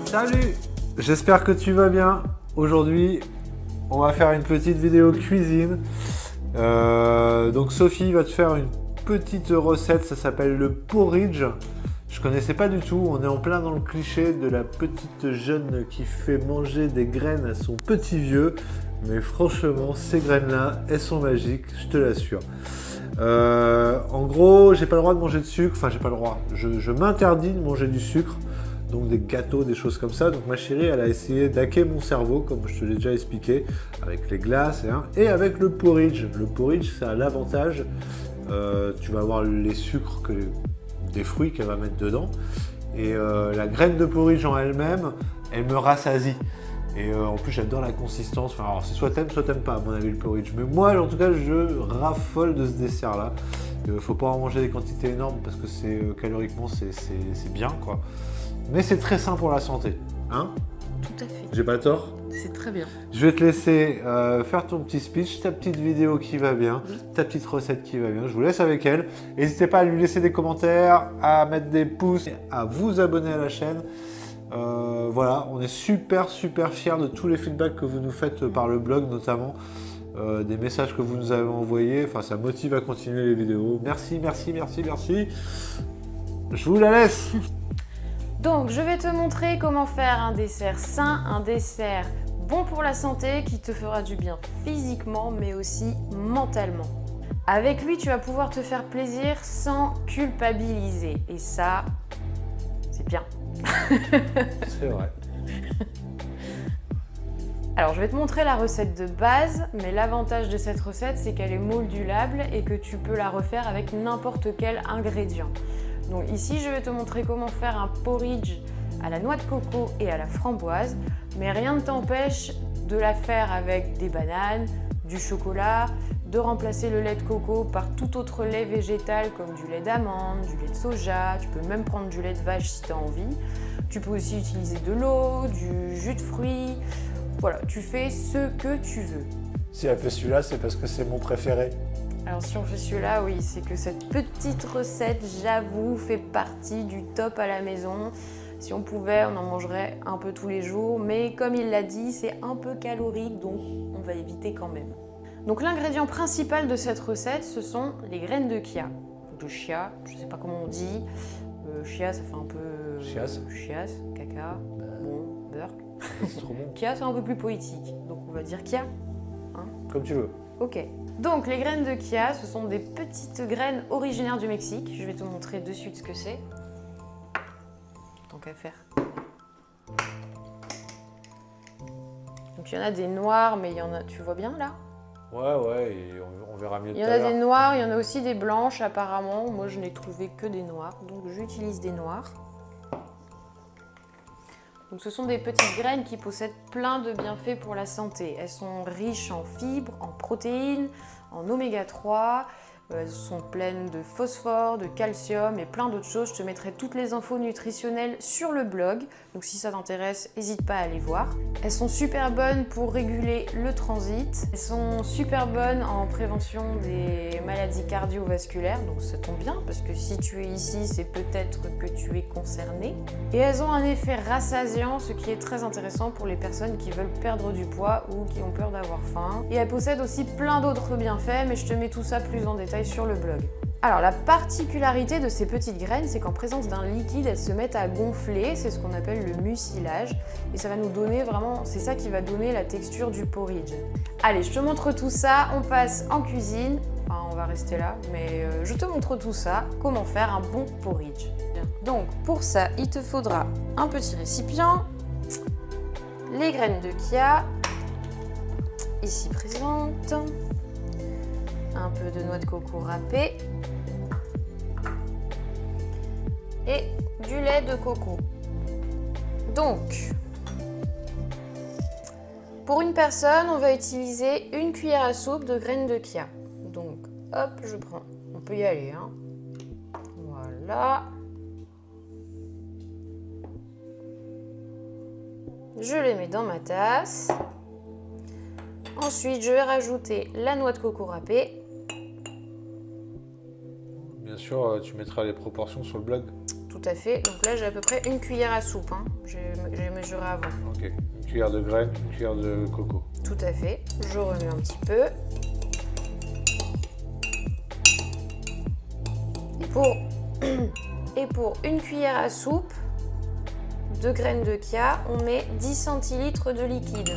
Salut, j'espère que tu vas bien. Aujourd'hui, on va faire une petite vidéo cuisine. Donc Sophie va te faire une petite recette, ça s'appelle le porridge. Je connaissais pas du tout, on est en plein dans le cliché de la petite jeune qui fait manger des graines à son petit vieux. Mais franchement, ces graines-là, elles sont magiques, je te l'assure. En gros, j'ai pas le droit de manger de sucre, enfin j'ai pas le droit, je m'interdis de manger du sucre. Donc des gâteaux, des choses comme ça. Donc ma chérie, elle a essayé d'hacker mon cerveau, comme je te l'ai déjà expliqué, avec les glaces et avec le porridge. Le porridge, ça a l'avantage, tu vas avoir les sucres, des fruits qu'elle va mettre dedans. Et la graine de porridge en elle-même, elle me rassasie. Et en plus, j'adore la consistance. Enfin, alors, c'est soit t'aimes pas, à mon avis, le porridge. Mais moi, en tout cas, je raffole de ce dessert-là. Faut pas en manger des quantités énormes parce que caloriquement, c'est bien, quoi. Mais c'est très sain pour la santé, hein? Tout à fait. J'ai pas tort? C'est très bien. Je vais te laisser faire ton petit speech, ta petite vidéo qui va bien, ta petite recette qui va bien. Je vous laisse avec elle. N'hésitez pas à lui laisser des commentaires, à mettre des pouces, à vous abonner à la chaîne. Voilà, on est super fiers de tous les feedbacks que vous nous faites par le blog notamment. Des messages que vous nous avez envoyés. Enfin, ça motive à continuer les vidéos. Merci. Je vous la laisse. Donc, je vais te montrer comment faire un dessert sain, un dessert bon pour la santé qui te fera du bien physiquement mais aussi mentalement. Avec lui, tu vas pouvoir te faire plaisir sans culpabiliser. Et ça, c'est bien. C'est vrai. Alors, je vais te montrer la recette de base, mais l'avantage de cette recette, c'est qu'elle est modulable et que tu peux la refaire avec n'importe quel ingrédient. Donc ici, je vais te montrer comment faire un porridge à la noix de coco et à la framboise, mais rien ne t'empêche de la faire avec des bananes, du chocolat, de remplacer le lait de coco par tout autre lait végétal comme du lait d'amande, du lait de soja, tu peux même prendre du lait de vache si tu as envie. Tu peux aussi utiliser de l'eau, du jus de fruits, voilà, tu fais ce que tu veux. Si elle fait celui-là, c'est parce que c'est mon préféré. Alors si on fait celui-là, oui, c'est que cette petite recette, j'avoue, fait partie du top à la maison. Si on pouvait, on en mangerait un peu tous les jours, mais comme il l'a dit, c'est un peu calorique, donc on va éviter quand même. Donc l'ingrédient principal de cette recette, ce sont les graines de chia. De chia, je ne sais pas comment on dit. Chia, ça fait un peu... Chiasse. Chiasse, caca, bon, beurre. C'est trop bon. Chia, c'est un peu plus poétique, donc on va dire chia. Hein? Comme tu veux. Ok. Donc les graines de chia, ce sont des petites graines originaires du Mexique. Je vais te montrer de suite ce que c'est. Tant qu'à faire. Donc il y en a des noirs, mais il y en a, tu vois bien là? Ouais, et on verra mieux tout à l'heure. Il y en a des noirs, il y en a aussi des blanches apparemment. Moi je n'ai trouvé que des noirs, donc j'utilise des noirs. Donc ce sont des petites graines qui possèdent plein de bienfaits pour la santé. Elles sont riches en fibres, en protéines, en oméga 3. Elles sont pleines de phosphore, de calcium et plein d'autres choses. Je te mettrai toutes les infos nutritionnelles sur le blog. Donc si ça t'intéresse, n'hésite pas à aller voir. Elles sont super bonnes pour réguler le transit. Elles sont super bonnes en prévention des maladies cardiovasculaires. Donc ça tombe bien parce que si tu es ici, c'est peut-être que tu es concerné. Et elles ont un effet rassasiant, ce qui est très intéressant pour les personnes qui veulent perdre du poids ou qui ont peur d'avoir faim. Et elles possèdent aussi plein d'autres bienfaits, mais je te mets tout ça plus en détail sur le blog. Alors la particularité de ces petites graines, c'est qu'en présence d'un liquide, elles se mettent à gonfler, c'est ce qu'on appelle le mucilage, et ça va nous donner vraiment, c'est ça qui va donner la texture du porridge. Allez, je te montre tout ça, on passe en cuisine, enfin on va rester là, mais je te montre tout ça, comment faire un bon porridge. Donc pour ça, il te faudra un petit récipient, les graines de chia, ici présentes, un peu de noix de coco râpée et du lait de coco. Donc, pour une personne, on va utiliser une cuillère à soupe de graines de chia. Donc, hop, je prends. On peut y aller, hein. Voilà. Je les mets dans ma tasse. Ensuite, je vais rajouter la noix de coco râpée. Bien sûr, tu mettras les proportions sur le blog. Tout à fait. Donc là, j'ai à peu près une cuillère à soupe. Hein. J'ai mesuré avant. Ok. Une cuillère de graines, une cuillère de coco. Tout à fait. Je remue un petit peu. Et pour une cuillère à soupe de graines de chia, on met 10 centilitres de liquide.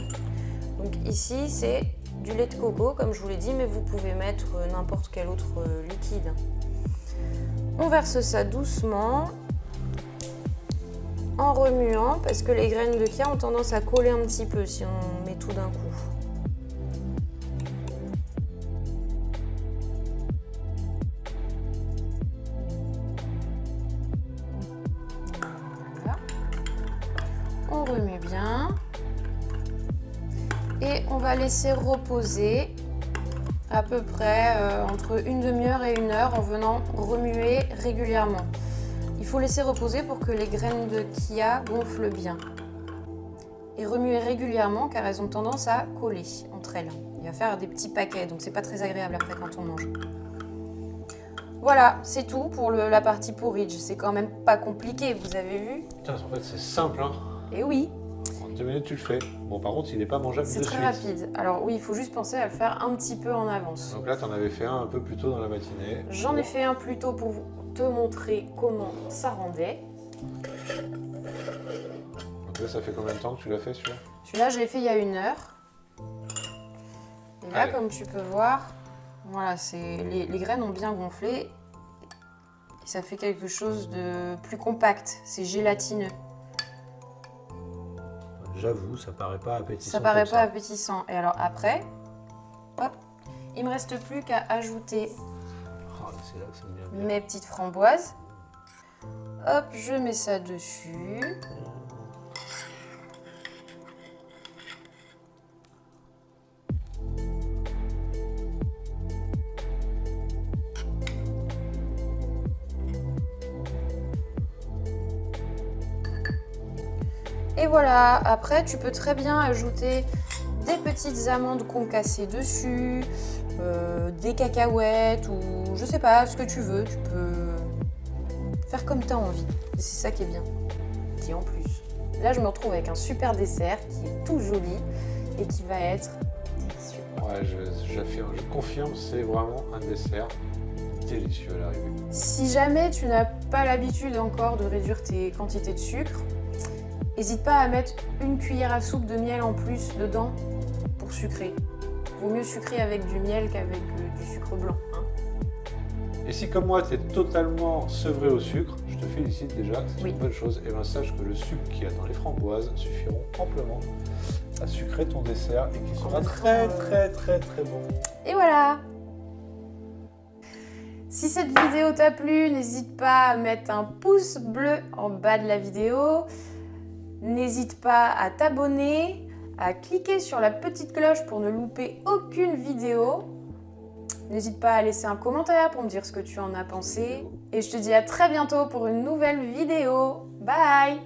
Donc ici, c'est du lait de coco, comme je vous l'ai dit, mais vous pouvez mettre n'importe quel autre liquide. On verse ça doucement, en remuant, parce que les graines de chia ont tendance à coller un petit peu si on met tout d'un coup. Voilà. On remue bien. Et on va laisser reposer à peu près entre une demi-heure et 1 heure en venant remuer régulièrement. Il faut laisser reposer pour que les graines de chia gonflent bien. Et remuer régulièrement car elles ont tendance à coller entre elles. Il va faire des petits paquets, donc c'est pas très agréable après quand on mange. Voilà, c'est tout pour la partie porridge. C'est quand même pas compliqué, vous avez vu? Putain, en fait, c'est simple, hein. Et oui. En 2 minutes, tu le fais. Bon, par contre, il n'est pas mangeable de C'est suite. très rapide. Alors oui, il faut juste penser à le faire un petit peu en avance. Donc là, tu en avais fait un peu plus tôt dans la matinée. J'en ai fait un plus tôt pour te montrer comment ça rendait. Donc là, ça fait combien de temps que tu l'as fait, celui-là? Celui-là, je l'ai fait il y a 1 heure. Et là, Allez. comme tu peux voir, voilà, les graines ont bien gonflé. Et ça fait quelque chose de plus compact. C'est gélatineux. J'avoue, ça paraît pas appétissant. Ça paraît pas appétissant. Et alors après, hop, il me reste plus qu'à ajouter Oh, c'est là que ça devient bien. mes petites framboises. Hop, je mets ça dessus. Et voilà, après tu peux très bien ajouter des petites amandes concassées dessus, des cacahuètes ou je sais pas, ce que tu veux. Tu peux faire comme tu as envie. Et c'est ça qui est bien. Qui en plus. Là, je me retrouve avec un super dessert qui est tout joli et qui va être délicieux. Ouais, j'affirme, je confirme, c'est vraiment un dessert délicieux à l'arrivée. Si jamais tu n'as pas l'habitude encore de réduire tes quantités de sucre, n'hésite pas à mettre une cuillère à soupe de miel en plus dedans pour sucrer. Vaut mieux sucrer avec du miel qu'avec du sucre blanc. Hein. Et si comme moi tu es totalement sevré au sucre, je te félicite déjà, c'est Oui. une bonne chose. Et bien sache que le sucre qu'il y a dans les framboises suffiront amplement à sucrer ton dessert et qui sera très bon. Et voilà! Si cette vidéo t'a plu, n'hésite pas à mettre un pouce bleu en bas de la vidéo. N'hésite pas à t'abonner, à cliquer sur la petite cloche pour ne louper aucune vidéo. N'hésite pas à laisser un commentaire pour me dire ce que tu en as pensé. Et je te dis à très bientôt pour une nouvelle vidéo. Bye!